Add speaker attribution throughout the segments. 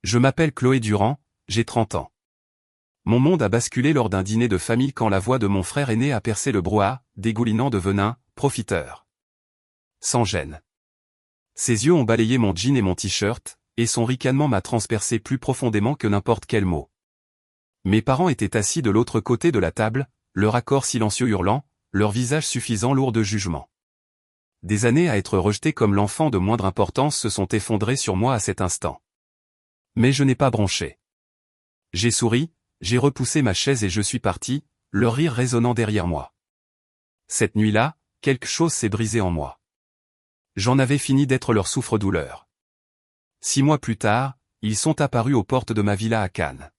Speaker 1: Je m'appelle Chloé Durand, j'ai 30 ans. Mon monde a basculé lors d'un dîner de famille quand la voix de mon frère aîné a percé le brouhaha, dégoulinant de venin, profiteur. Sans gêne. Ses yeux ont balayé mon jean et mon t-shirt, et son ricanement m'a transpercé plus profondément que n'importe quel mot. Mes parents étaient assis de l'autre côté de la table, leur accord silencieux hurlant, leur visage suffisant lourd de jugement. Des années à être rejeté comme l'enfant de moindre importance se sont effondrées sur moi à cet instant. Mais je n'ai pas bronché. J'ai souri, j'ai repoussé ma chaise et je suis parti, leur rire résonnant derrière moi. Cette nuit-là, quelque chose s'est brisé en moi. J'en avais fini d'être leur souffre-douleur. 6 mois plus tard, ils sont apparus aux portes de ma villa à Cannes.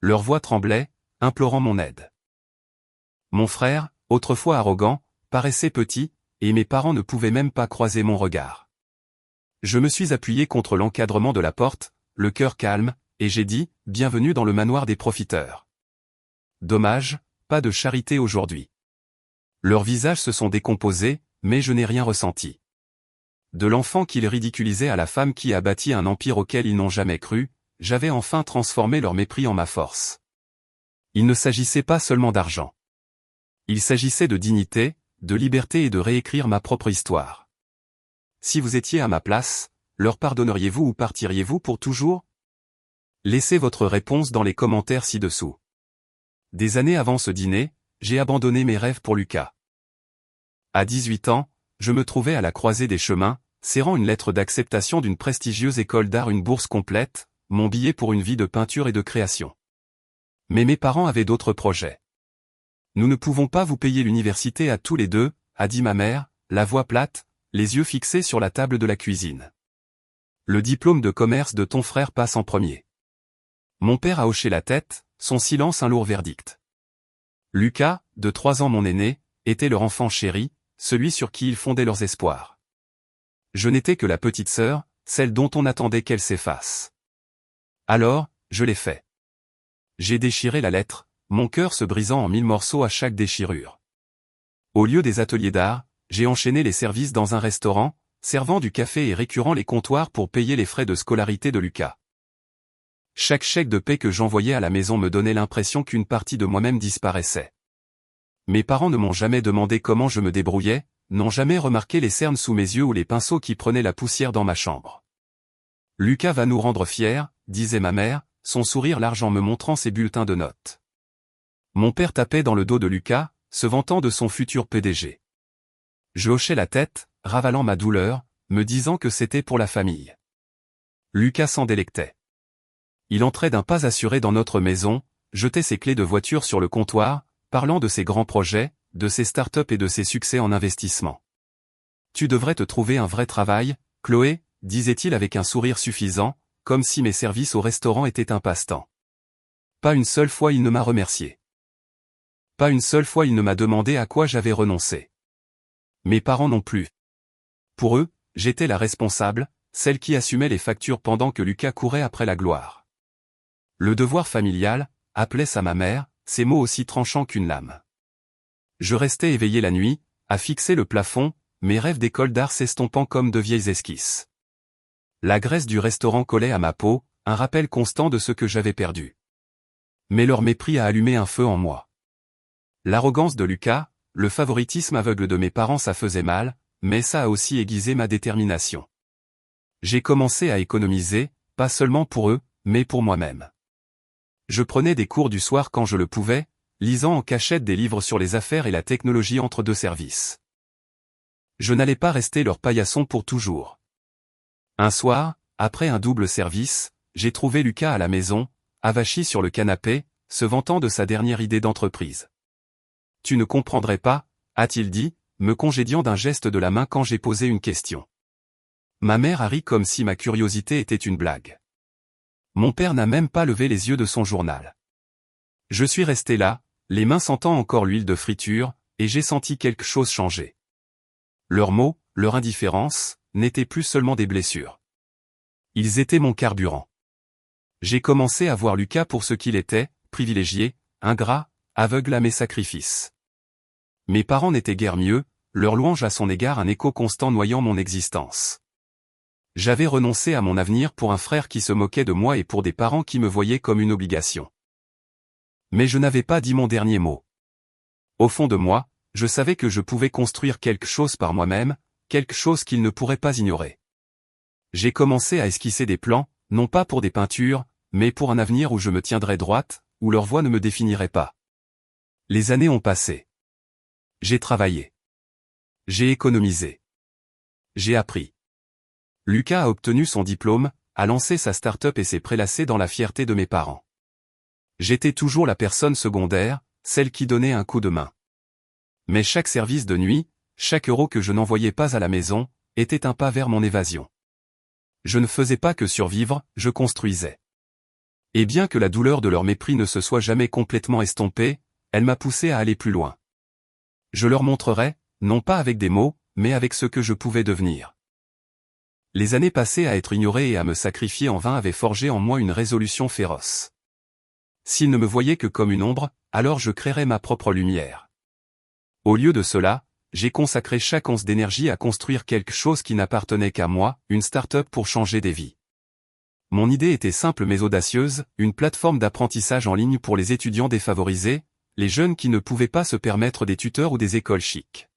Speaker 1: Leur voix tremblait, implorant mon aide. Mon frère, autrefois arrogant, paraissait petit, et mes parents ne pouvaient même pas croiser mon regard. Je me suis appuyé contre l'encadrement de la porte, le cœur calme, et j'ai dit, « Bienvenue dans le manoir des profiteurs ». Dommage, pas de charité aujourd'hui. Leurs visages se sont décomposés, mais je n'ai rien ressenti. De l'enfant qu'ils ridiculisaient à la femme qui a bâti un empire auquel ils n'ont jamais cru, j'avais enfin transformé leur mépris en ma force. Il ne s'agissait pas seulement d'argent. Il s'agissait de dignité, de liberté et de réécrire ma propre histoire. Si vous étiez à ma place, leur pardonneriez-vous ou partiriez-vous pour toujours? Laissez votre réponse dans les commentaires ci-dessous. Des années avant ce dîner, j'ai abandonné mes rêves pour Lucas. À 18 ans, je me trouvais à la croisée des chemins, serrant une lettre d'acceptation d'une prestigieuse école d'art, une bourse complète, mon billet pour une vie de peinture et de création. Mais mes parents avaient d'autres projets. Nous ne pouvons pas vous payer l'université à tous les deux, a dit ma mère, la voix plate, les yeux fixés sur la table de la cuisine. Le diplôme de commerce de ton frère passe en premier. Mon père a hoché la tête, son silence un lourd verdict. Lucas, de 3 ans mon aîné, était leur enfant chéri, celui sur qui ils fondaient leurs espoirs. Je n'étais que la petite sœur, celle dont on attendait qu'elle s'efface. Alors, je l'ai fait. J'ai déchiré la lettre, mon cœur se brisant en 1000 morceaux à chaque déchirure. Au lieu des ateliers d'art, j'ai enchaîné les services dans un restaurant, servant du café et récurant les comptoirs pour payer les frais de scolarité de Lucas. Chaque chèque de paie que j'envoyais à la maison me donnait l'impression qu'une partie de moi-même disparaissait. Mes parents ne m'ont jamais demandé comment je me débrouillais, n'ont jamais remarqué les cernes sous mes yeux ou les pinceaux qui prenaient la poussière dans ma chambre. Lucas va nous rendre fiers, disait ma mère, son sourire large en me montrant ses bulletins de notes. Mon père tapait dans le dos de Lucas, se vantant de son futur PDG. Je hochais la tête, ravalant ma douleur, me disant que c'était pour la famille. Lucas s'en délectait. Il entrait d'un pas assuré dans notre maison, jetait ses clés de voiture sur le comptoir, parlant de ses grands projets, de ses start-up et de ses succès en investissement. Tu devrais te trouver un vrai travail, Chloé, disait-il avec un sourire suffisant, comme si mes services au restaurant étaient un passe-temps. Pas une seule fois il ne m'a remercié. Pas une seule fois il ne m'a demandé à quoi j'avais renoncé. Mes parents non plus. Pour eux, j'étais la responsable, celle qui assumait les factures pendant que Lucas courait après la gloire. Le devoir familial, appelait ça ma mère, ces mots aussi tranchants qu'une lame. Je restais éveillé la nuit, à fixer le plafond, mes rêves d'école d'art s'estompant comme de vieilles esquisses. La graisse du restaurant collait à ma peau, un rappel constant de ce que j'avais perdu. Mais leur mépris a allumé un feu en moi. L'arrogance de Lucas, le favoritisme aveugle de mes parents, ça faisait mal, mais ça a aussi aiguisé ma détermination. J'ai commencé à économiser, pas seulement pour eux, mais pour moi-même. Je prenais des cours du soir quand je le pouvais, lisant en cachette des livres sur les affaires et la technologie entre deux services. Je n'allais pas rester leur paillasson pour toujours. Un soir, après un double service, j'ai trouvé Lucas à la maison, avachi sur le canapé, se vantant de sa dernière idée d'entreprise. « Tu ne comprendrais pas », a-t-il dit, me congédiant d'un geste de la main quand j'ai posé une question. Ma mère a ri comme si ma curiosité était une blague. Mon père n'a même pas levé les yeux de son journal. Je suis resté là, les mains sentant encore l'huile de friture, et j'ai senti quelque chose changer. Leurs mots, leur indifférence, n'étaient plus seulement des blessures. Ils étaient mon carburant. J'ai commencé à voir Lucas pour ce qu'il était, privilégié, ingrat, aveugle à mes sacrifices. Mes parents n'étaient guère mieux, leur louange à son égard un écho constant noyant mon existence. J'avais renoncé à mon avenir pour un frère qui se moquait de moi et pour des parents qui me voyaient comme une obligation. Mais je n'avais pas dit mon dernier mot. Au fond de moi, je savais que je pouvais construire quelque chose par moi-même, quelque chose qu'ils ne pourraient pas ignorer. J'ai commencé à esquisser des plans, non pas pour des peintures, mais pour un avenir où je me tiendrais droite, où leur voix ne me définirait pas. Les années ont passé. J'ai travaillé. J'ai économisé. J'ai appris. Lucas a obtenu son diplôme, a lancé sa start-up et s'est prélassé dans la fierté de mes parents. J'étais toujours la personne secondaire, celle qui donnait un coup de main. Mais chaque service de nuit, chaque euro que je n'envoyais pas à la maison, était un pas vers mon évasion. Je ne faisais pas que survivre, je construisais. Et bien que la douleur de leur mépris ne se soit jamais complètement estompée, elle m'a poussé à aller plus loin. Je leur montrerai, non pas avec des mots, mais avec ce que je pouvais devenir. Les années passées à être ignoré et à me sacrifier en vain avaient forgé en moi une résolution féroce. S'ils ne me voyaient que comme une ombre, alors je créerais ma propre lumière. Au lieu de cela, j'ai consacré chaque once d'énergie à construire quelque chose qui n'appartenait qu'à moi, une start-up pour changer des vies. Mon idée était simple mais audacieuse, une plateforme d'apprentissage en ligne pour les étudiants défavorisés, les jeunes qui ne pouvaient pas se permettre des tuteurs ou des écoles chics.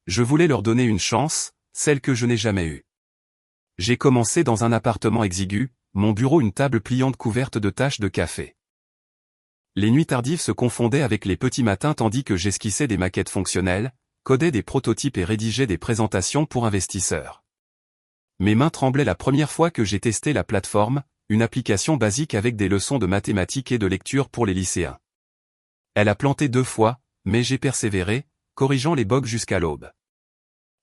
Speaker 1: Je voulais leur donner une chance, celle que je n'ai jamais eue. J'ai commencé dans un appartement exigu, mon bureau une table pliante couverte de taches de café. Les nuits tardives se confondaient avec les petits matins tandis que j'esquissais des maquettes fonctionnelles, codais des prototypes et rédigeais des présentations pour investisseurs. Mes mains tremblaient la première fois que j'ai testé la plateforme, une application basique avec des leçons de mathématiques et de lecture pour les lycéens. Elle a planté 2 fois, mais j'ai persévéré, corrigeant les bugs jusqu'à l'aube.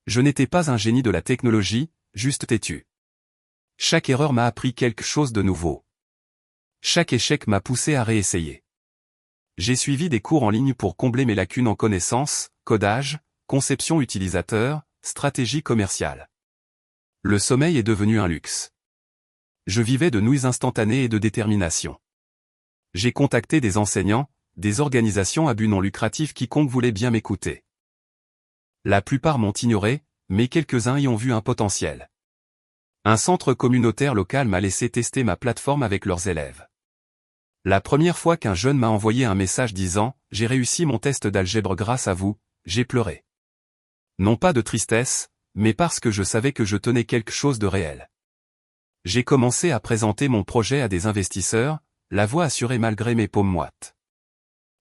Speaker 1: Je n'étais pas un génie de la technologie, juste têtu. Chaque erreur m'a appris quelque chose de nouveau. Chaque échec m'a poussé à réessayer. J'ai suivi des cours en ligne pour combler mes lacunes en connaissances, codage, conception utilisateur, stratégie commerciale. Le sommeil est devenu un luxe. Je vivais de nouilles instantanées et de détermination. J'ai contacté des enseignants, des organisations à but non lucratif quiconque voulait bien m'écouter. La plupart m'ont ignoré, mais quelques-uns y ont vu un potentiel. Un centre communautaire local m'a laissé tester ma plateforme avec leurs élèves. La première fois qu'un jeune m'a envoyé un message disant « J'ai réussi mon test d'algèbre grâce à vous », j'ai pleuré. Non pas de tristesse, mais parce que je savais que je tenais quelque chose de réel. J'ai commencé à présenter mon projet à des investisseurs, la voix assurée malgré mes paumes moites.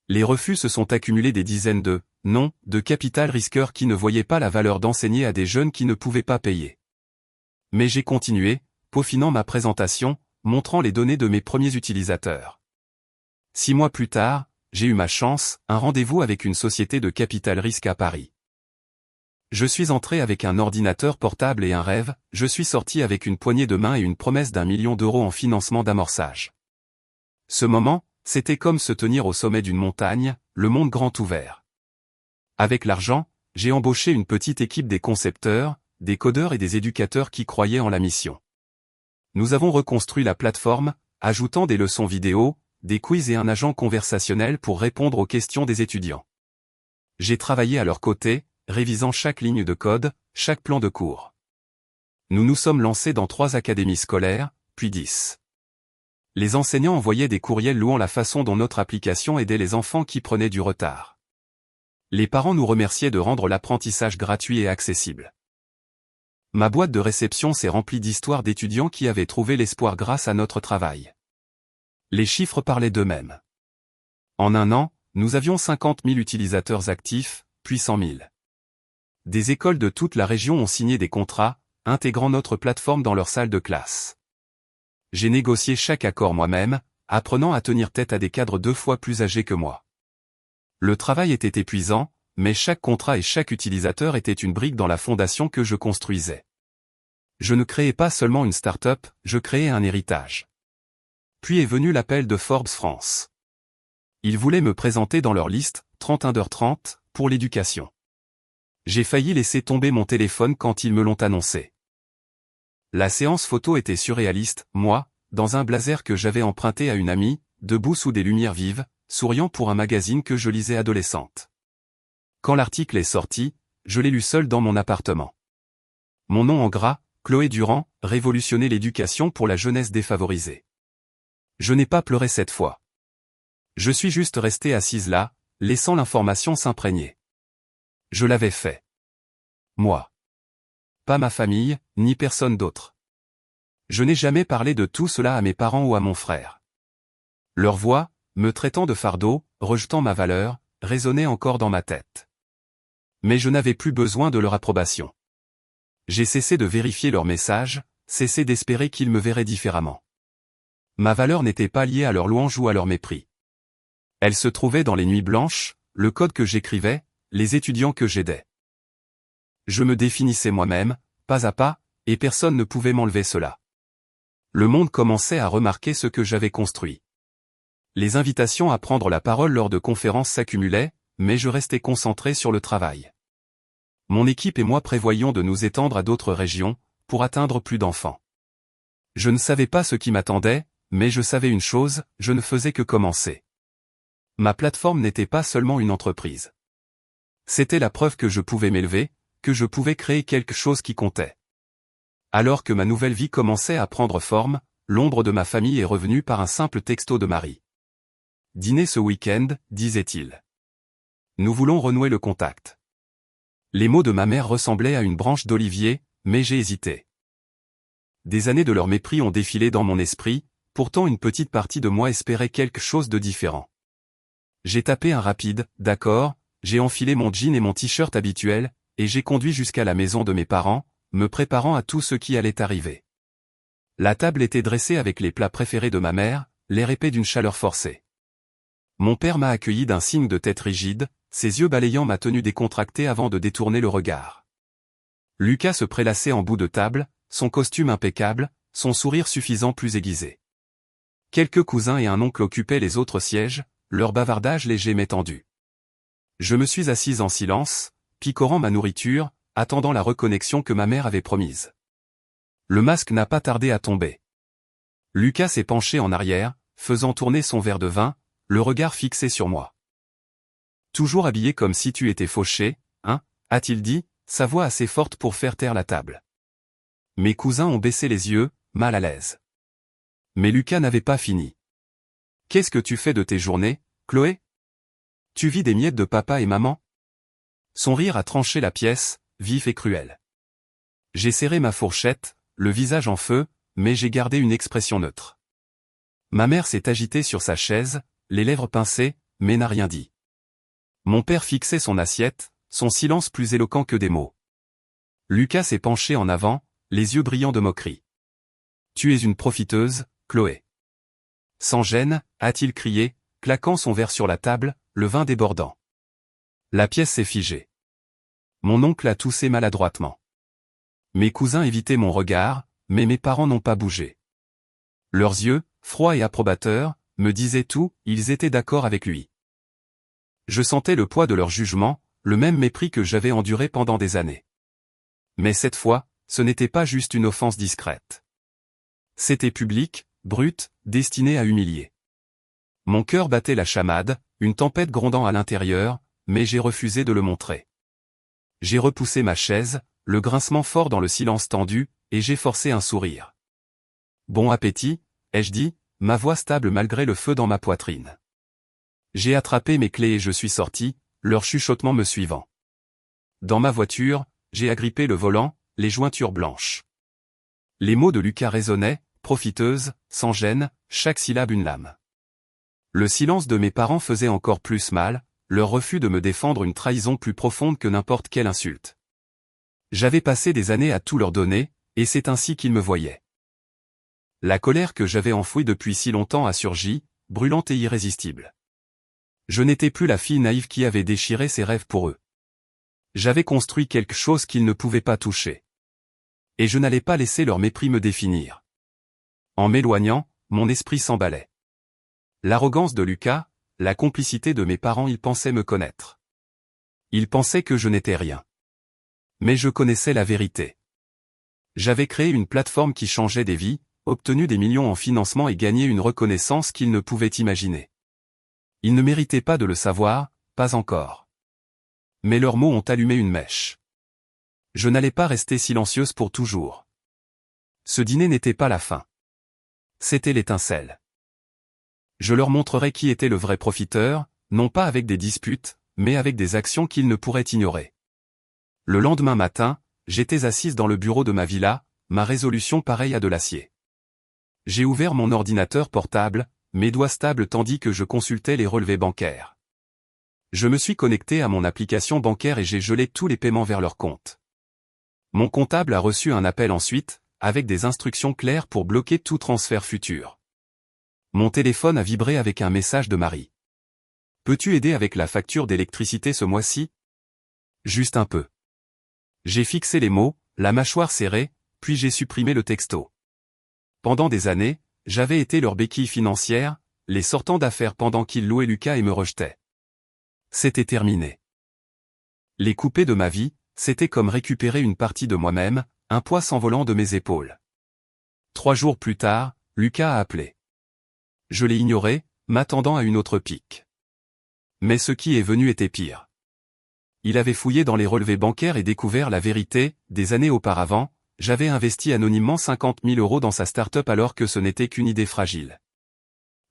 Speaker 1: Les refus se sont accumulés des dizaines de « non » de capital risqueurs qui ne voyaient pas la valeur d'enseigner à des jeunes qui ne pouvaient pas payer. Mais j'ai continué, peaufinant ma présentation, montrant les données de mes premiers utilisateurs. 6 mois plus tard, j'ai eu ma chance, un rendez-vous avec une société de capital risque à Paris. Je suis entré avec un ordinateur portable et un rêve, je suis sorti avec une poignée de main et une promesse d'1 million d'euros en financement d'amorçage. Ce moment, c'était comme se tenir au sommet d'une montagne, le monde grand ouvert. Avec l'argent, j'ai embauché une petite équipe des concepteurs, des codeurs et des éducateurs qui croyaient en la mission. Nous avons reconstruit la plateforme, ajoutant des leçons vidéo, des quiz et un agent conversationnel pour répondre aux questions des étudiants. J'ai travaillé à leur côté, révisant chaque ligne de code, chaque plan de cours. Nous nous sommes lancés dans 3 académies scolaires, puis 10. Les enseignants envoyaient des courriels louant la façon dont notre application aidait les enfants qui prenaient du retard. Les parents nous remerciaient de rendre l'apprentissage gratuit et accessible. Ma boîte de réception s'est remplie d'histoires d'étudiants qui avaient trouvé l'espoir grâce à notre travail. Les chiffres parlaient d'eux-mêmes. En un an, nous avions 50 000 utilisateurs actifs, puis 100 000. Des écoles de toute la région ont signé des contrats, intégrant notre plateforme dans leur salle de classe. J'ai négocié chaque accord moi-même, apprenant à tenir tête à des cadres 2 fois plus âgés que moi. Le travail était épuisant, mais chaque contrat et chaque utilisateur était une brique dans la fondation que je construisais. Je ne créais pas seulement une start-up, je créais un héritage. Puis est venu l'appel de Forbes France. Ils voulaient me présenter dans leur liste, 31h30, pour l'éducation. J'ai failli laisser tomber mon téléphone quand ils me l'ont annoncé. La séance photo était surréaliste, moi, dans un blazer que j'avais emprunté à une amie, debout sous des lumières vives, souriant pour un magazine que je lisais adolescente. Quand l'article est sorti, je l'ai lu seul dans mon appartement. Mon nom en gras, Chloé Durand, révolutionner l'éducation pour la jeunesse défavorisée. Je n'ai pas pleuré cette fois. Je suis juste restée assise là, laissant l'information s'imprégner. Je l'avais fait. Moi. Pas ma famille, ni personne d'autre. Je n'ai jamais parlé de tout cela à mes parents ou à mon frère. Leur voix, me traitant de fardeau, rejetant ma valeur, résonnait encore dans ma tête. Mais je n'avais plus besoin de leur approbation. J'ai cessé de vérifier leurs messages, cessé d'espérer qu'ils me verraient différemment. Ma valeur n'était pas liée à leur louange ou à leur mépris. Elle se trouvait dans les nuits blanches, le code que j'écrivais, les étudiants que j'aidais. Je me définissais moi-même, pas à pas, et personne ne pouvait m'enlever cela. Le monde commençait à remarquer ce que j'avais construit. Les invitations à prendre la parole lors de conférences s'accumulaient, mais je restais concentré sur le travail. Mon équipe et moi prévoyions de nous étendre à d'autres régions, pour atteindre plus d'enfants. Je ne savais pas ce qui m'attendait, mais je savais une chose, je ne faisais que commencer. Ma plateforme n'était pas seulement une entreprise. C'était la preuve que je pouvais m'élever, que je pouvais créer quelque chose qui comptait. Alors que ma nouvelle vie commençait à prendre forme, l'ombre de ma famille est revenue par un simple texto de Marie. « Dîner ce week-end », disait-il. « Nous voulons renouer le contact. » Les mots de ma mère ressemblaient à une branche d'olivier, mais j'ai hésité. Des années de leur mépris ont défilé dans mon esprit, pourtant une petite partie de moi espérait quelque chose de différent. J'ai tapé un rapide « d'accord », j'ai enfilé mon jean et mon t-shirt habituel, et j'ai conduit jusqu'à la maison de mes parents, me préparant à tout ce qui allait arriver. La table était dressée avec les plats préférés de ma mère, l'air épais d'une chaleur forcée. Mon père m'a accueilli d'un signe de tête rigide, ses yeux balayant ma tenue décontractée avant de détourner le regard. Lucas se prélassait en bout de table, son costume impeccable, son sourire suffisant plus aiguisé. Quelques cousins et un oncle occupaient les autres sièges, leur bavardage léger m'étendu. Je me suis assise en silence, picorant ma nourriture, attendant la reconnexion que ma mère avait promise. Le masque n'a pas tardé à tomber. Lucas s'est penché en arrière, faisant tourner son verre de vin, le regard fixé sur moi. « Toujours habillé comme si tu étais fauché, hein » a-t-il dit, sa voix assez forte pour faire taire la table. Mes cousins ont baissé les yeux, mal à l'aise. Mais Lucas n'avait pas fini. « Qu'est-ce que tu fais de tes journées, Chloé ? Tu vis des miettes de papa et maman ?» Son rire a tranché la pièce, vif et cruel. J'ai serré ma fourchette, le visage en feu, mais j'ai gardé une expression neutre. Ma mère s'est agitée sur sa chaise, les lèvres pincées, mais n'a rien dit. Mon père fixait son assiette, son silence plus éloquent que des mots. Lucas s'est penché en avant, les yeux brillants de moquerie. « Tu es une profiteuse, Chloé. » Sans gêne, a-t-il crié, claquant son verre sur la table, le vin débordant. La pièce s'est figée. Mon oncle a toussé maladroitement. Mes cousins évitaient mon regard, mais mes parents n'ont pas bougé. Leurs yeux, froids et approbateurs, me disaient tout, ils étaient d'accord avec lui. Je sentais le poids de leur jugement, le même mépris que j'avais enduré pendant des années. Mais cette fois, ce n'était pas juste une offense discrète. C'était public, brut, destiné à humilier. Mon cœur battait la chamade, une tempête grondant à l'intérieur, mais j'ai refusé de le montrer. J'ai repoussé ma chaise, le grincement fort dans le silence tendu, et j'ai forcé un sourire. « Bon appétit », ai-je dit, ma voix stable malgré le feu dans ma poitrine. J'ai attrapé mes clés et je suis sorti, leur chuchotement me suivant. Dans ma voiture, j'ai agrippé le volant, les jointures blanches. Les mots de Lucas résonnaient, profiteuse, sans gêne, chaque syllabe une lame. Le silence de mes parents faisait encore plus mal, leur refus de me défendre une trahison plus profonde que n'importe quelle insulte. J'avais passé des années à tout leur donner, et c'est ainsi qu'ils me voyaient. La colère que j'avais enfouie depuis si longtemps a surgi, brûlante et irrésistible. Je n'étais plus la fille naïve qui avait déchiré ses rêves pour eux. J'avais construit quelque chose qu'ils ne pouvaient pas toucher. Et je n'allais pas laisser leur mépris me définir. En m'éloignant, mon esprit s'emballait. L'arrogance de Lucas, la complicité de mes parents, ils pensaient me connaître. Ils pensaient que je n'étais rien. Mais je connaissais la vérité. J'avais créé une plateforme qui changeait des vies, obtenu des millions en financement et gagné une reconnaissance qu'ils ne pouvaient imaginer. Ils ne méritaient pas de le savoir, pas encore. Mais leurs mots ont allumé une mèche. Je n'allais pas rester silencieuse pour toujours. Ce dîner n'était pas la fin. C'était l'étincelle. Je leur montrerai qui était le vrai profiteur, non pas avec des disputes, mais avec des actions qu'ils ne pourraient ignorer. Le lendemain matin, j'étais assise dans le bureau de ma villa, ma résolution pareille à de l'acier. J'ai ouvert mon ordinateur portable, mes doigts stables tandis que je consultais les relevés bancaires. Je me suis connecté à mon application bancaire et j'ai gelé tous les paiements vers leur compte. Mon comptable a reçu un appel ensuite, avec des instructions claires pour bloquer tout transfert futur. Mon téléphone a vibré avec un message de Marie. Peux-tu aider avec la facture d'électricité ce mois-ci? Juste un peu. J'ai fixé les mots, la mâchoire serrée, puis j'ai supprimé le texto. Pendant des années, j'avais été leur béquille financière, les sortant d'affaires pendant qu'ils louaient Lucas et me rejetaient. C'était terminé. Les couper de ma vie, c'était comme récupérer une partie de moi-même, un poids s'envolant de mes épaules. 3 jours plus tard, Lucas a appelé. Je l'ai ignoré, m'attendant à une autre pique. Mais ce qui est venu était pire. Il avait fouillé dans les relevés bancaires et découvert la vérité. Des années auparavant, j'avais investi anonymement 50 000 € dans sa start-up alors que ce n'était qu'une idée fragile.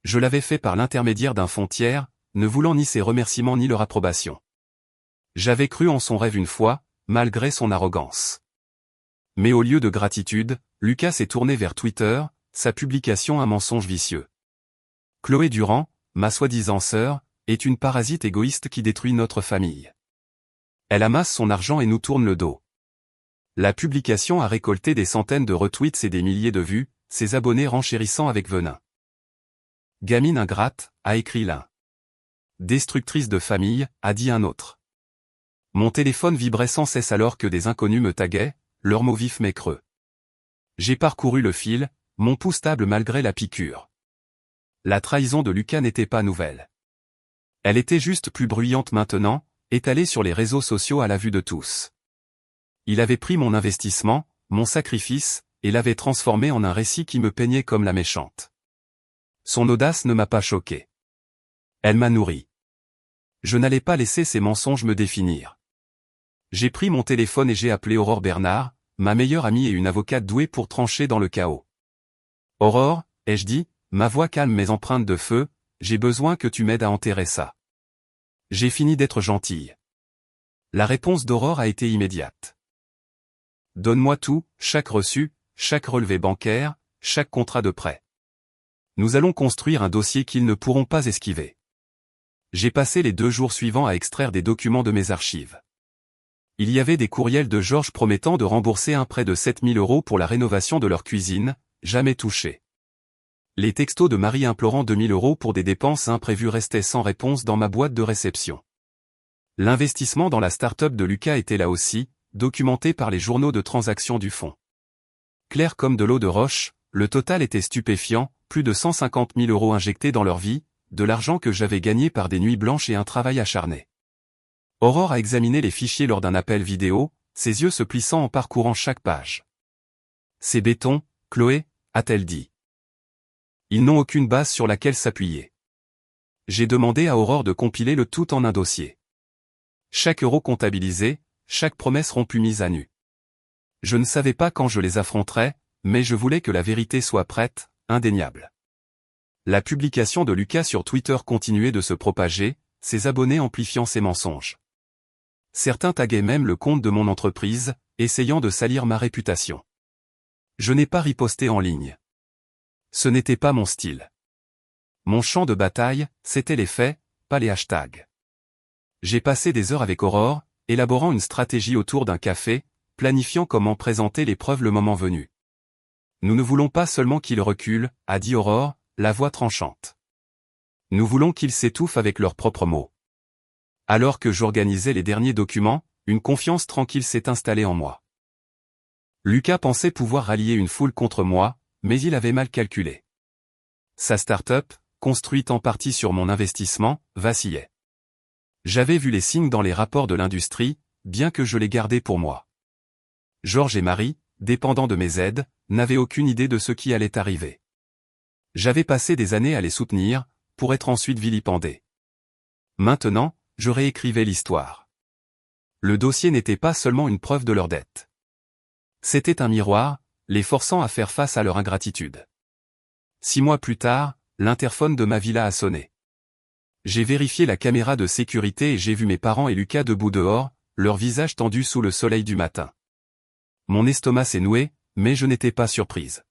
Speaker 1: Je l'avais fait par l'intermédiaire d'un fonds tiers, ne voulant ni ses remerciements ni leur approbation. J'avais cru en son rêve une fois, malgré son arrogance. Mais au lieu de gratitude, Lucas s'est tourné vers Twitter, sa publication un mensonge vicieux. Chloé Durand, ma soi-disant sœur, est une parasite égoïste qui détruit notre famille. Elle amasse son argent et nous tourne le dos. La publication a récolté des centaines de retweets et des milliers de vues, ses abonnés renchérissant avec venin. Gamine ingrate, a écrit l'un. Destructrice de famille, a dit un autre. Mon téléphone vibrait sans cesse alors que des inconnus me taguaient, leurs mots vifs mais creux. J'ai parcouru le fil, mon pouls stable malgré la piqûre. La trahison de Lucas n'était pas nouvelle. Elle était juste plus bruyante maintenant, étalée sur les réseaux sociaux à la vue de tous. Il avait pris mon investissement, mon sacrifice, et l'avait transformé en un récit qui me peignait comme la méchante. Son audace ne m'a pas choqué. Elle m'a nourri. Je n'allais pas laisser ces mensonges me définir. J'ai pris mon téléphone et j'ai appelé Aurore Bernard, ma meilleure amie et une avocate douée pour trancher dans le chaos. Aurore, ai-je dit, ma voix calme mais empreinte de feu, j'ai besoin que tu m'aides à enterrer ça. J'ai fini d'être gentille. La réponse d'Aurore a été immédiate. Donne-moi tout, chaque reçu, chaque relevé bancaire, chaque contrat de prêt. Nous allons construire un dossier qu'ils ne pourront pas esquiver. J'ai passé les 2 jours suivants à extraire des documents de mes archives. Il y avait des courriels de Georges promettant de rembourser un prêt de 7 000 € pour la rénovation de leur cuisine, jamais touché. Les textos de Marie implorant 2 000 € pour des dépenses imprévues restaient sans réponse dans ma boîte de réception. L'investissement dans la start-up de Lucas était là aussi, documenté par les journaux de transactions du fonds. Clair comme de l'eau de roche, le total était stupéfiant, plus de 150 000 € injectés dans leur vie, de l'argent que j'avais gagné par des nuits blanches et un travail acharné. Aurore a examiné les fichiers lors d'un appel vidéo, ses yeux se plissant en parcourant chaque page. C'est béton, Chloé, a-t-elle dit. Ils n'ont aucune base sur laquelle s'appuyer. J'ai demandé à Aurore de compiler le tout en un dossier. Chaque euro comptabilisé, chaque promesse rompue mise à nu. Je ne savais pas quand je les affronterais, mais je voulais que la vérité soit prête, indéniable. La publication de Lucas sur Twitter continuait de se propager, ses abonnés amplifiant ses mensonges. Certains taguaient même le compte de mon entreprise, essayant de salir ma réputation. Je n'ai pas riposté en ligne. Ce n'était pas mon style. Mon champ de bataille, c'était les faits, pas les hashtags. J'ai passé des heures avec Aurore, élaborant une stratégie autour d'un café, planifiant comment présenter les preuves le moment venu. Nous ne voulons pas seulement qu'ils reculent, a dit Aurore, la voix tranchante. Nous voulons qu'ils s'étouffent avec leurs propres mots. Alors que j'organisais les derniers documents, une confiance tranquille s'est installée en moi. Lucas pensait pouvoir rallier une foule contre moi, mais il avait mal calculé. Sa start-up, construite en partie sur mon investissement, vacillait. J'avais vu les signes dans les rapports de l'industrie, bien que je les gardais pour moi. Georges et Marie, dépendants de mes aides, n'avaient aucune idée de ce qui allait arriver. J'avais passé des années à les soutenir, pour être ensuite vilipendé. Maintenant, je réécrivais l'histoire. Le dossier n'était pas seulement une preuve de leur dette. C'était un miroir, les forçant à faire face à leur ingratitude. 6 mois plus tard, l'interphone de ma villa a sonné. J'ai vérifié la caméra de sécurité et j'ai vu mes parents et Lucas debout dehors, leurs visages tendus sous le soleil du matin. Mon estomac s'est noué, mais je n'étais pas surprise.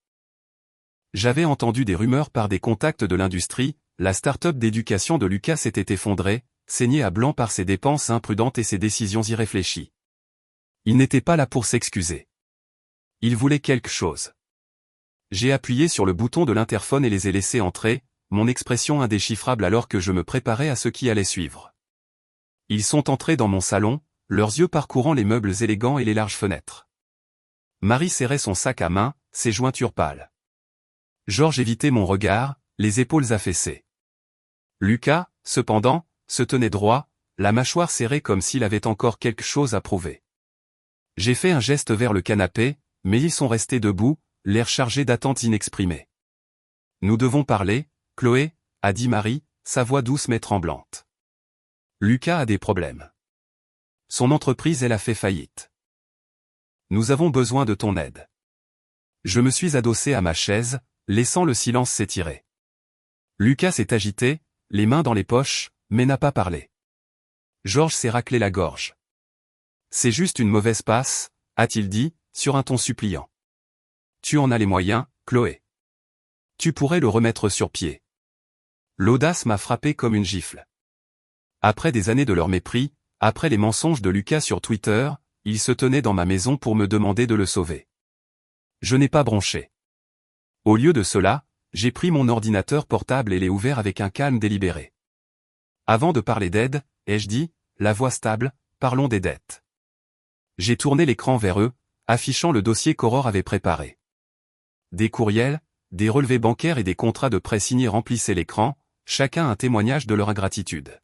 Speaker 1: J'avais entendu des rumeurs par des contacts de l'industrie, la start-up d'éducation de Lucas s'était effondrée, saignée à blanc par ses dépenses imprudentes et ses décisions irréfléchies. Il n'était pas là pour s'excuser. Il voulait quelque chose. J'ai appuyé sur le bouton de l'interphone et les ai laissés entrer, mon expression indéchiffrable alors que je me préparais à ce qui allait suivre. Ils sont entrés dans mon salon, leurs yeux parcourant les meubles élégants et les larges fenêtres. Marie serrait son sac à main, ses jointures pâles. Georges évitait mon regard, les épaules affaissées. Lucas, cependant, se tenait droit, la mâchoire serrée comme s'il avait encore quelque chose à prouver. J'ai fait un geste vers le canapé, mais ils sont restés debout, l'air chargé d'attentes inexprimées. Nous devons parler, Chloé, a dit Marie, sa voix douce mais tremblante. Lucas a des problèmes. Son entreprise a fait faillite. Nous avons besoin de ton aide. Je me suis adossé à ma chaise, laissant le silence s'étirer. Lucas s'est agité, les mains dans les poches, mais n'a pas parlé. Georges s'est raclé la gorge. C'est juste une mauvaise passe, a-t-il dit, sur un ton suppliant. Tu en as les moyens, Chloé. Tu pourrais le remettre sur pied. L'audace m'a frappé comme une gifle. Après des années de leur mépris, après les mensonges de Lucas sur Twitter, il se tenait dans ma maison pour me demander de le sauver. Je n'ai pas bronché. Au lieu de cela, j'ai pris mon ordinateur portable et l'ai ouvert avec un calme délibéré. Avant de parler d'aide, ai-je dit, la voix stable, parlons des dettes. J'ai tourné l'écran vers eux, affichant le dossier qu'Aurore avait préparé. Des courriels, des relevés bancaires et des contrats de prêt signés remplissaient l'écran, chacun un témoignage de leur ingratitude.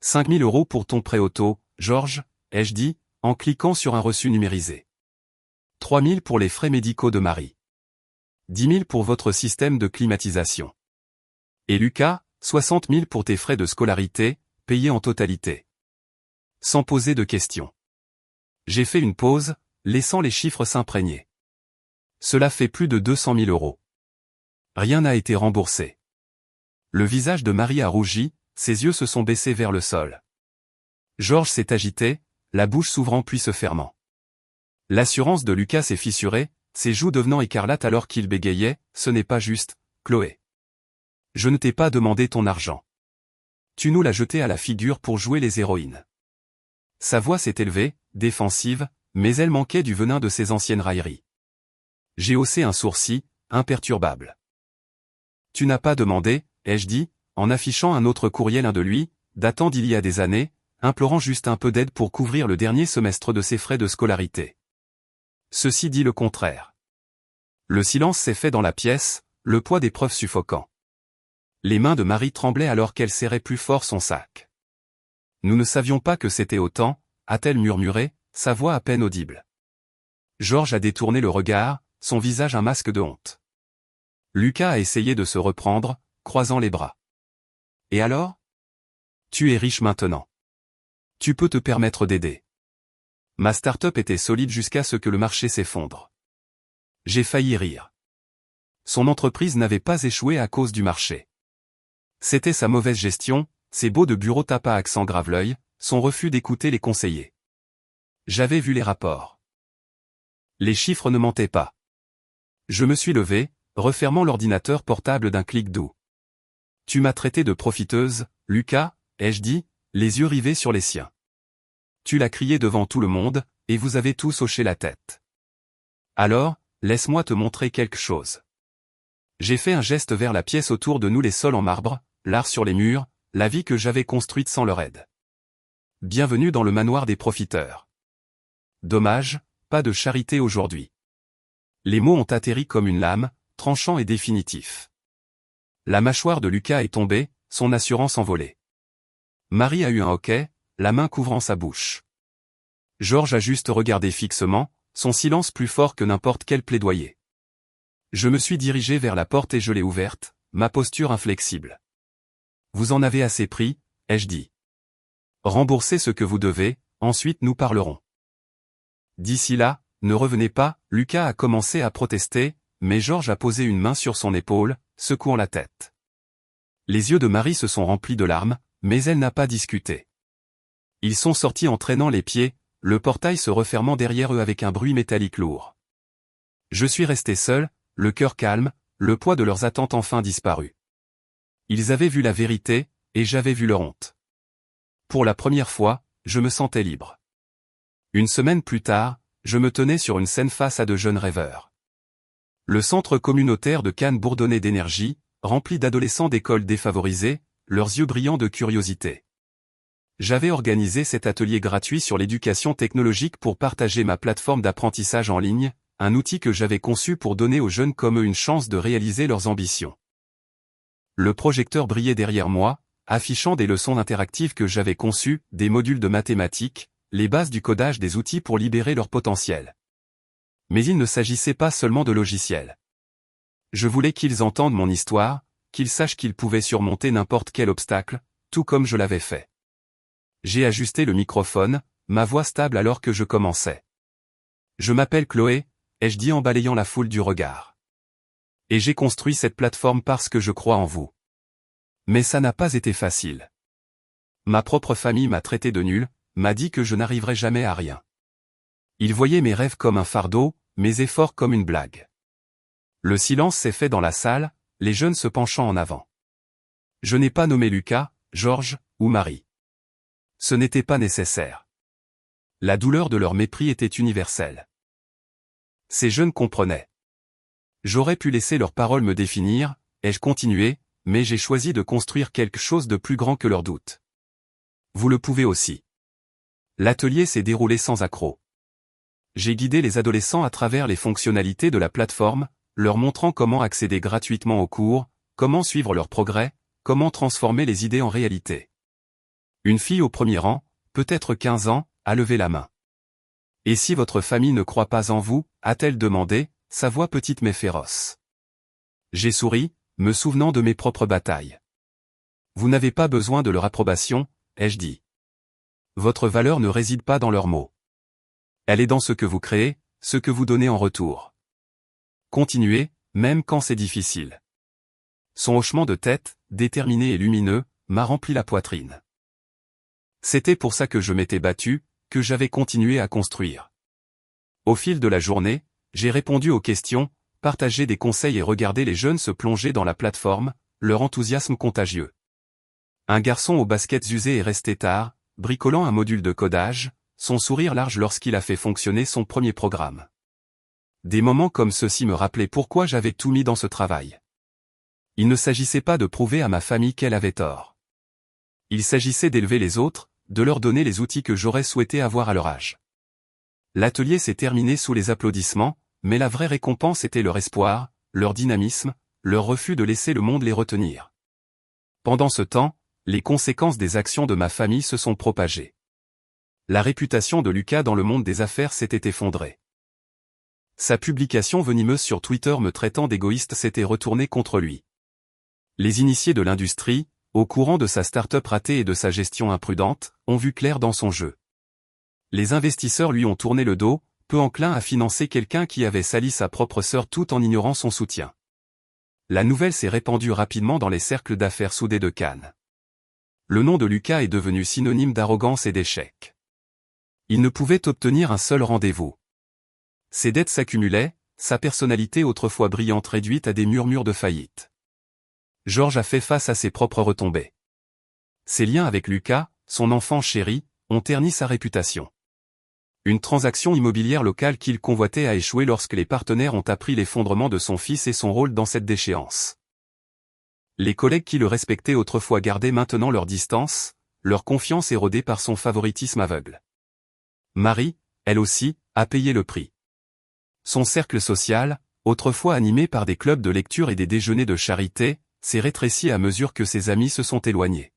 Speaker 1: 5 000 € pour ton prêt auto, Georges, ai-je dit, en cliquant sur un reçu numérisé. 3 000 pour les frais médicaux de Marie. 10 000 pour votre système de climatisation. Et Lucas, 60 000 pour tes frais de scolarité, payés en totalité. Sans poser de questions. J'ai fait une pause, laissant les chiffres s'imprégner. Cela fait plus de 200 000 €. Rien n'a été remboursé. Le visage de Marie a rougi, ses yeux se sont baissés vers le sol. Georges s'est agité, la bouche s'ouvrant puis se fermant. L'assurance de Lucas s'est fissurée, ses joues devenant écarlates alors qu'il bégayait, ce n'est pas juste, Chloé. Je ne t'ai pas demandé ton argent. Tu nous l'as jeté à la figure pour jouer les héroïnes. Sa voix s'est élevée, défensive, mais elle manquait du venin de ses anciennes railleries. J'ai haussé un sourcil, imperturbable. Tu n'as pas demandé, ai-je dit, en affichant un autre courriel de lui, datant d'il y a des années, implorant juste un peu d'aide pour couvrir le dernier semestre de ses frais de scolarité. Ceci dit le contraire. Le silence s'est fait dans la pièce, le poids des preuves suffocant. Les mains de Marie tremblaient alors qu'elle serrait plus fort son sac. Nous ne savions pas que c'était autant, a-t-elle murmuré, sa voix à peine audible. Georges a détourné le regard, son visage un masque de honte. Lucas a essayé de se reprendre, croisant les bras. Et alors? Tu es riche maintenant. Tu peux te permettre d'aider. Ma start-up était solide jusqu'à ce que le marché s'effondre. J'ai failli rire. Son entreprise n'avait pas échoué à cause du marché. C'était sa mauvaise gestion, ses baux de bureau tape à accent grave l'œil, son refus d'écouter les conseillers. J'avais vu les rapports. Les chiffres ne mentaient pas. Je me suis levé, refermant l'ordinateur portable d'un clic doux. Tu m'as traité de profiteuse, Lucas, ai-je dit, les yeux rivés sur les siens. Tu l'as crié devant tout le monde, et vous avez tous hoché la tête. Alors, laisse-moi te montrer quelque chose. J'ai fait un geste vers la pièce autour de nous, les sols en marbre, l'art sur les murs, la vie que j'avais construite sans leur aide. Bienvenue dans le manoir des profiteurs. Dommage, pas de charité aujourd'hui. Les mots ont atterri comme une lame, tranchant et définitif. La mâchoire de Lucas est tombée, son assurance envolée. Marie a eu un hoquet, la main couvrant sa bouche. Georges a juste regardé fixement, son silence plus fort que n'importe quel plaidoyer. Je me suis dirigé vers la porte et je l'ai ouverte, ma posture inflexible. Vous en avez assez pris, ai-je dit. Remboursez ce que vous devez, ensuite nous parlerons. D'ici là, ne revenez pas, Lucas a commencé à protester, mais Georges a posé une main sur son épaule, secouant la tête. Les yeux de Marie se sont remplis de larmes, mais elle n'a pas discuté. Ils sont sortis en traînant les pieds, le portail se refermant derrière eux avec un bruit métallique lourd. Je suis resté seul, le cœur calme, le poids de leurs attentes enfin disparu. Ils avaient vu la vérité, et j'avais vu leur honte. Pour la première fois, je me sentais libre. Une semaine plus tard, je me tenais sur une scène face à de jeunes rêveurs. Le centre communautaire de Cannes bourdonnait d'énergie, rempli d'adolescents d'écoles défavorisées, leurs yeux brillants de curiosité. J'avais organisé cet atelier gratuit sur l'éducation technologique pour partager ma plateforme d'apprentissage en ligne, un outil que j'avais conçu pour donner aux jeunes comme eux une chance de réaliser leurs ambitions. Le projecteur brillait derrière moi, affichant des leçons interactives que j'avais conçues, des modules de mathématiques, les bases du codage des outils pour libérer leur potentiel. Mais il ne s'agissait pas seulement de logiciels. Je voulais qu'ils entendent mon histoire, qu'ils sachent qu'ils pouvaient surmonter n'importe quel obstacle, tout comme je l'avais fait. J'ai ajusté le microphone, ma voix stable alors que je commençais. Je m'appelle Chloé, ai-je dit en balayant la foule du regard. Et j'ai construit cette plateforme parce que je crois en vous. Mais ça n'a pas été facile. Ma propre famille m'a traité de nul, m'a dit que je n'arriverais jamais à rien. Ils voyaient mes rêves comme un fardeau, mes efforts comme une blague. Le silence s'est fait dans la salle, les jeunes se penchant en avant. Je n'ai pas nommé Lucas, Georges, ou Marie. Ce n'était pas nécessaire. La douleur de leur mépris était universelle. Ces jeunes comprenaient. J'aurais pu laisser leurs paroles me définir, ai-je continué, mais j'ai choisi de construire quelque chose de plus grand que leurs doutes. Vous le pouvez aussi. L'atelier s'est déroulé sans accroc. J'ai guidé les adolescents à travers les fonctionnalités de la plateforme, leur montrant comment accéder gratuitement aux cours, comment suivre leur progrès, comment transformer les idées en réalité. Une fille au premier rang, peut-être 15 ans, a levé la main. Et si votre famille ne croit pas en vous, a-t-elle demandé, sa voix petite mais féroce. J'ai souri, me souvenant de mes propres batailles. Vous n'avez pas besoin de leur approbation, ai-je dit. Votre valeur ne réside pas dans leurs mots. Elle est dans ce que vous créez, ce que vous donnez en retour. Continuez, même quand c'est difficile. Son hochement de tête, déterminé et lumineux, m'a rempli la poitrine. C'était pour ça que je m'étais battu, que j'avais continué à construire. Au fil de la journée, j'ai répondu aux questions, partagé des conseils et regardé les jeunes se plonger dans la plateforme, leur enthousiasme contagieux. Un garçon aux baskets usées est resté tard, bricolant un module de codage, son sourire large lorsqu'il a fait fonctionner son premier programme. Des moments comme ceux-ci me rappelaient pourquoi j'avais tout mis dans ce travail. Il ne s'agissait pas de prouver à ma famille qu'elle avait tort. Il s'agissait d'élever les autres, de leur donner les outils que j'aurais souhaité avoir à leur âge. L'atelier s'est terminé sous les applaudissements, mais la vraie récompense était leur espoir, leur dynamisme, leur refus de laisser le monde les retenir. Pendant ce temps, les conséquences des actions de ma famille se sont propagées. La réputation de Lucas dans le monde des affaires s'était effondrée. Sa publication venimeuse sur Twitter me traitant d'égoïste s'était retournée contre lui. Les initiés de l'industrie, au courant de sa start-up ratée et de sa gestion imprudente, ont vu clair dans son jeu. Les investisseurs lui ont tourné le dos, peu enclins à financer quelqu'un qui avait sali sa propre sœur tout en ignorant son soutien. La nouvelle s'est répandue rapidement dans les cercles d'affaires soudés de Cannes. Le nom de Lucas est devenu synonyme d'arrogance et d'échec. Il ne pouvait obtenir un seul rendez-vous. Ses dettes s'accumulaient, sa personnalité autrefois brillante réduite à des murmures de faillite. Georges a fait face à ses propres retombées. Ses liens avec Lucas, son enfant chéri, ont terni sa réputation. Une transaction immobilière locale qu'il convoitait a échoué lorsque les partenaires ont appris l'effondrement de son fils et son rôle dans cette déchéance. Les collègues qui le respectaient autrefois gardaient maintenant leur distance, leur confiance érodée par son favoritisme aveugle. Marie, elle aussi, a payé le prix. Son cercle social, autrefois animé par des clubs de lecture et des déjeuners de charité, s'est rétréci à mesure que ses amis se sont éloignés.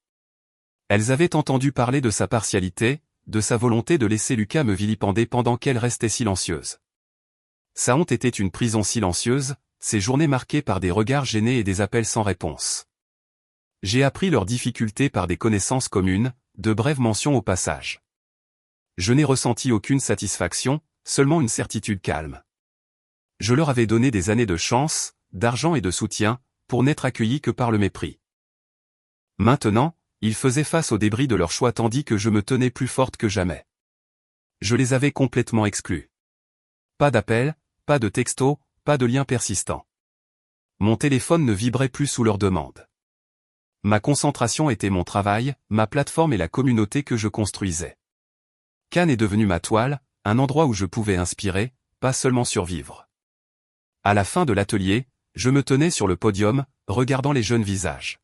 Speaker 1: Elles avaient entendu parler de sa partialité, de sa volonté de laisser Lucas me vilipender pendant qu'elle restait silencieuse. Sa honte était une prison silencieuse, ses journées marquées par des regards gênés et des appels sans réponse. J'ai appris leurs difficultés par des connaissances communes, de brèves mentions au passage. Je n'ai ressenti aucune satisfaction, seulement une certitude calme. Je leur avais donné des années de chance, d'argent et de soutien, pour n'être accueillis que par le mépris. Maintenant, ils faisaient face aux débris de leur choix tandis que je me tenais plus forte que jamais. Je les avais complètement exclus. Pas d'appel, pas de texto, pas de lien persistant. Mon téléphone ne vibrait plus sous leurs demandes. Ma concentration était mon travail, ma plateforme et la communauté que je construisais. Cannes est devenue ma toile, un endroit où je pouvais inspirer, pas seulement survivre. À la fin de l'atelier, je me tenais sur le podium, regardant les jeunes visages.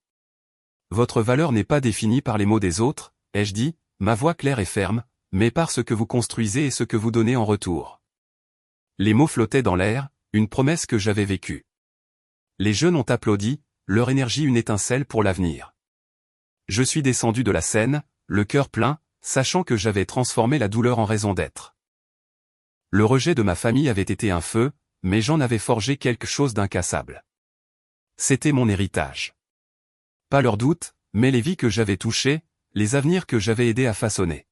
Speaker 1: Votre valeur n'est pas définie par les mots des autres, ai-je dit, ma voix claire et ferme, mais par ce que vous construisez et ce que vous donnez en retour. Les mots flottaient dans l'air, une promesse que j'avais vécue. Les jeunes ont applaudi, leur énergie une étincelle pour l'avenir. Je suis descendu de la scène, le cœur plein, sachant que j'avais transformé la douleur en raison d'être. Le rejet de ma famille avait été un feu, mais j'en avais forgé quelque chose d'incassable. C'était mon héritage. Pas leurs doutes, mais les vies que j'avais touchées, les avenirs que j'avais aidé à façonner.